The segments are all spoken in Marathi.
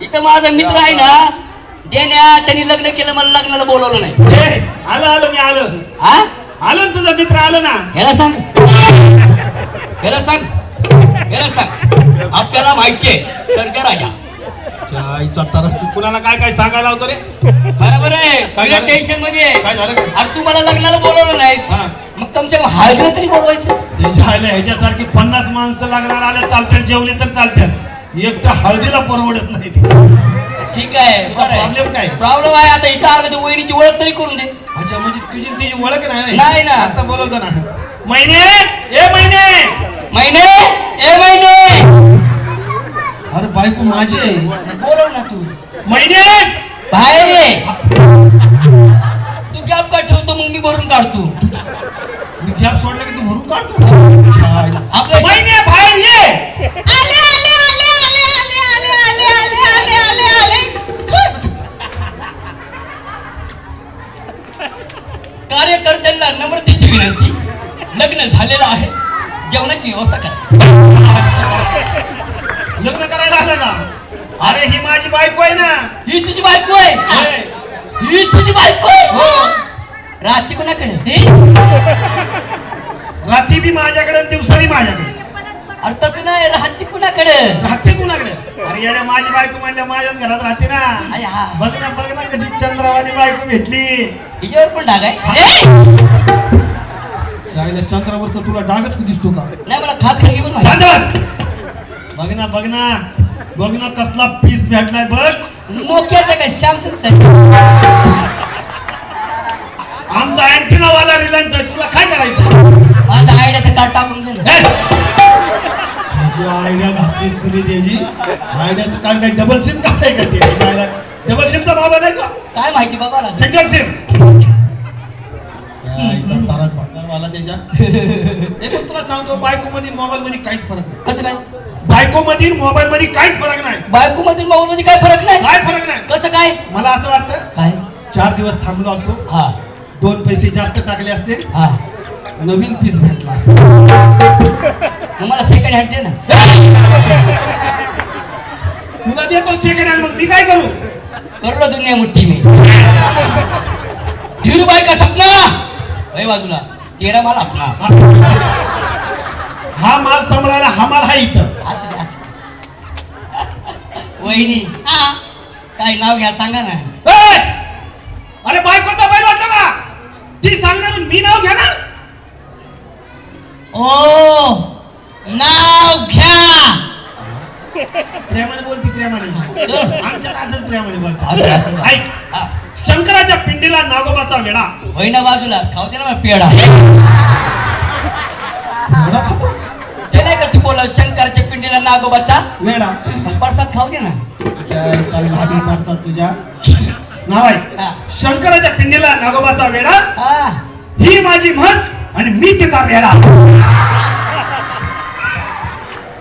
इथं माझा मित्र आहे ना देण्या, त्यांनी लग्न केलं, मला लग्नाला बोलवलं नाही. आलो मी आलो. हा आलो ना, तुझा मित्र आलो ना. ह्याला सांग, ह्याला सांग, ह्याला सांग, आपल्याला माहितीये सरकार राजा. आईचा तरस तू कुणाला काय काय सांगायला होतो रे? बरोबर आहे, काय काय टेन्शन मध्ये आहे. काय झालं? अरे तू मला लग्नाला बोलवलं नाहीस, मग तुमच्या हळदीला तरी बोलवायचं. त्याच्या आयला ह्याच्यासारखी 50 माणसं लग्नाला आल्या चालतात, जेवले तर चालतात, एकटा हळदीला परवडत नाही ती. ठीक आहे, प्रॉब्लेम काय? प्रॉब्लेम आहे आता इथं आलं तर वहिनीची ओळख तरी करून दे. अच्छा, म्हणजे तुझी तिची ओळख नाही? नाही ना. आता बोलवतो ना. महिने ए महिने, महिने ए महिने. अरे बायको माझी आहे, बोलव ना तू. महिने बाहेर ये. तू गॅप का ठेवतो, मग मी भरून काढतो. मी गॅप सोडला की तू भरून काढतो. आपलं महिने बाहेर ये. आले आले आले आले आले आले आले आले आले आले. कार्यकर्त्यांना नम्रतेची विनंती, लग्न झालेलं आहे, जेवणाची व्यवस्था करा. लग्न करायला आलं का? अरे ही माझी बायको आहे ना. ही तुझी बायको आहे? ही तुझी बायको आहे? रात्री कोणाकडे? रात्री बी माझ्याकडे, दिवसाही माझ्याकडे. अरे तसं नाही, राहते कुणाकडे? राहते कुणाकडे? अरे येड्या, माझी बायको म्हणल्या माझ्याच घरात राहते ना. बघ ना कशी चंद्रावाली बायको भेटली. हिच्यावर पण डाग आहे? चंद्रावरचा तुला डागच दिसतो का? नाही, मला खास खडकी पण माहिती. बघ ना कसला पीस भेटलाय बघ. नोकियाचा काय, सॅमसंगचा? आमचा अँटिना वाला रिलायन्स आहे, तुला काय करायचं? माझा आयडियाचा कार्ड टाकून दे ना. आयडिया घातली चुली त्याची. आयडियाचं कार्ड काय डबल सिम कार्ड आहे का ते? डबल सिमचा बाबा नाही का? काय माहिती बाबाला? Single SIM. ताराच भागणार मला त्याच्या. तुला सांगतो, बायको मध्ये मोबाईल मध्ये काहीच फरक नाही. कसं काय? बायको मध्ये मोबाईल मध्ये काहीच फरक नाही. बायको मधील मोबाईल मध्ये काय फरक नाही? काय फरक नाही? कसं काय? मला असं वाटतं, काय 4 दिवस थांबलो असतो, हा 2 पैसे जास्त टाकले असते, हा नवीन पीस भेटला असता. मग मला सेकंड हँड दे ना. तुला देतो सेकंड हँड, मग मी काय करू? करलो दुनिया मुठ्ठी मी. धीरूबाई का सपना वही बाजूला, तेरा माल आपला. हा माल सांभाळायला हा माल हा इथं. वहिनी हा काय नाव घ्या सांगा ना. अरे बायकोचा बैल वाटला का? ती सांगणार, मी नाव घेणार. ओ नाव घ्या. प्रेमाने बोलती, प्रेमाने. आमच्यात असंच प्रेमाने बोलतात. असं. ऐक, शंकराच्या पिंडीला नागोबाचा वेडा. वहिना बाजूला खाऊ दे ना मला पेढा. वेडा खातो? ते नाही का तू बोला शंकराच्या पिंडीला नागोबाचा वेडा. प्रसाद खाऊ दे ना. लाडी परसाद तुझ्या नाव आहे. हा. शंकराच्या पिंडीला नागोबाचा वेडा, हा ही माझी म्हस आणि मी तिचा वेडा.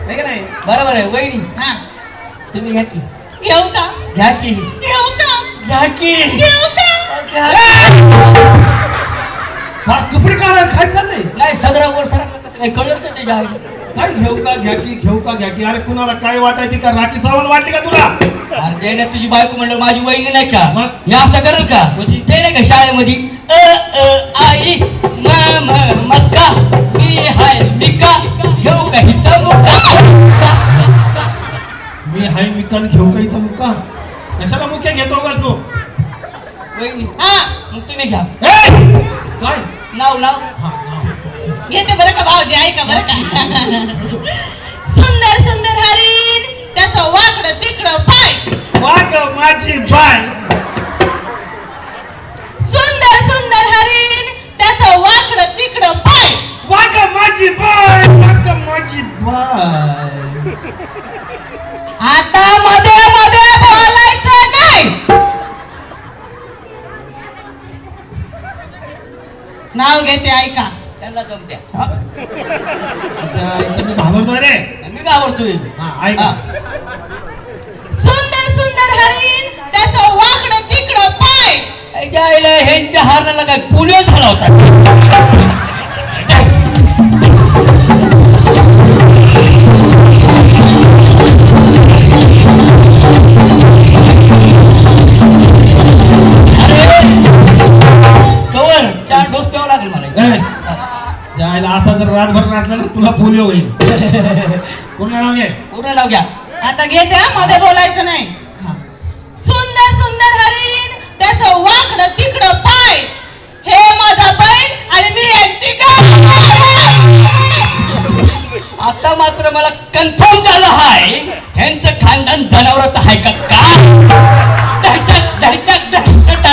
नाही बरोबर आहे वहिनी. हा तुम्ही घ्या की. घेऊ का? घ्या की. घेऊ का? घ्या की. घेऊ का? घ्या. कपडे काढा, काय चाललंय? नाही सदरा वर सरकलं कसं काय कळलं तर त्याच्या आईला. काय घेऊ का घ्या की, घेऊ का घ्या की. अरे कुणाला काय वाटायची का? राखी सावंत वाटली का तुला? अरे ते ना तुझी बायको म्हणलं माझी वहिनी नाही का, मग? मी असं करेल का? ते नाही का शाळेमध्ये आई मक्का मी हाय मिका घेऊ का हिचा मुक्का. मी हाय मिकान घेऊ का हिचा मुक्का? कशाला मुख्य घेतो का तू? वहिनी हा मग तुम्ही घ्या. काय नाव नाव घेते बरं का भाऊजी, ऐका बरं का. सुंदर सुंदर हरिण, त्याचं वाकडं तिकडं पाय. वाग माझी बाय. सुंदर सुंदर हरिण, त्याचं वाकडं तिकडं पाय. वाग माझी बाय. वाग माझी बाय. आता मध्ये मध्ये बोलायचं नाही. नाव घेते ऐका. त्यांना जमत्या. मी घाबरतोय रे. मी घाबरतोय. हा ऐका. सुंदर सुंदर हरिण, त्याचं वाकडं तिकडं पाय. ह्यांच्या हारला काय पुणे झाला होता. जर रातभर नाचला ना तुला पोलिओ होईल. पूर्ण नाव घे. पूर्ण नाव घ्या. आता घेते हा, मध्ये बोलायचं नाही. सुंदर सुंदर हरिण त्याचं वाकडं तिकडं पाय, हे माझा बैल आणि मी यांची गाय. आता मात्र मला कन्फर्म झालं आहे ह्यांचं खानदान जनावराचं आहे का काय? दहशत दहशत दहशत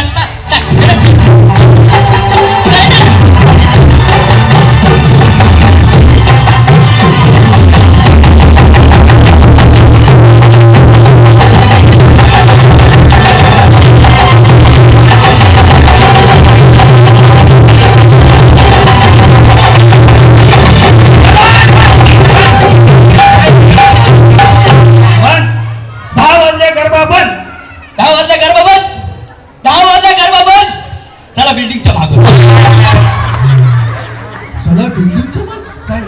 बिल्डिंगच्या मागं. चला बिल्डिंगच्या मागं काय?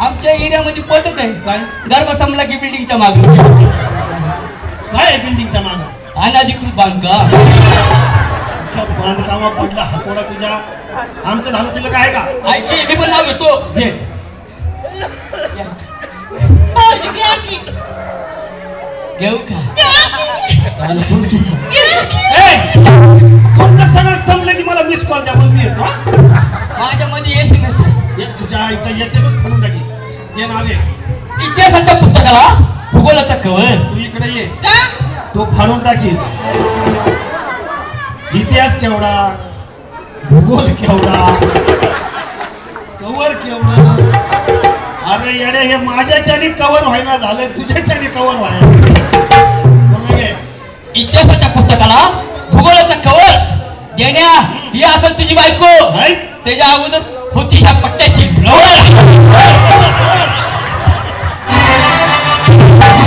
आमच्या एरियामध्ये पटत आहे काय गर्भ संपला की बिल्डिंगच्या मागं. काय आहे बिल्डिंगच्या मागं? अनाधिकृत बांधकाम. बांधकामा पडला हातोडा तुझ्या. आमचं झालं तुला काय का? ऐकी मी पण नाव घेतो. घे. भाऊजी घ्या की. घेऊ का? तुमचं सगळं संपलं की मला मिस कॉल द्या मग मी येतो. माझ्यामध्ये SMS आहे. तुझ्या आईचा SMS म्हणून टाकी. हे नाव आहे इतिहासाच्या पुस्तकाला भूगोलाचा कवर. तू इकडे ये. का? तो फाडून टाकील. इतिहास केवढा, भूगोल केवढा, कवर केवढा. अरे येडे हे माझ्याच्याने कवर व्हायना झालंय, तुझ्याच्याने कवर व्हायला. इतिहासाच्या पुस्तकाला भूगोलाचा कवर देण्या ही असेल तुझी बायको. त्याच्या अगोदर होती ह्या पट्ट्याची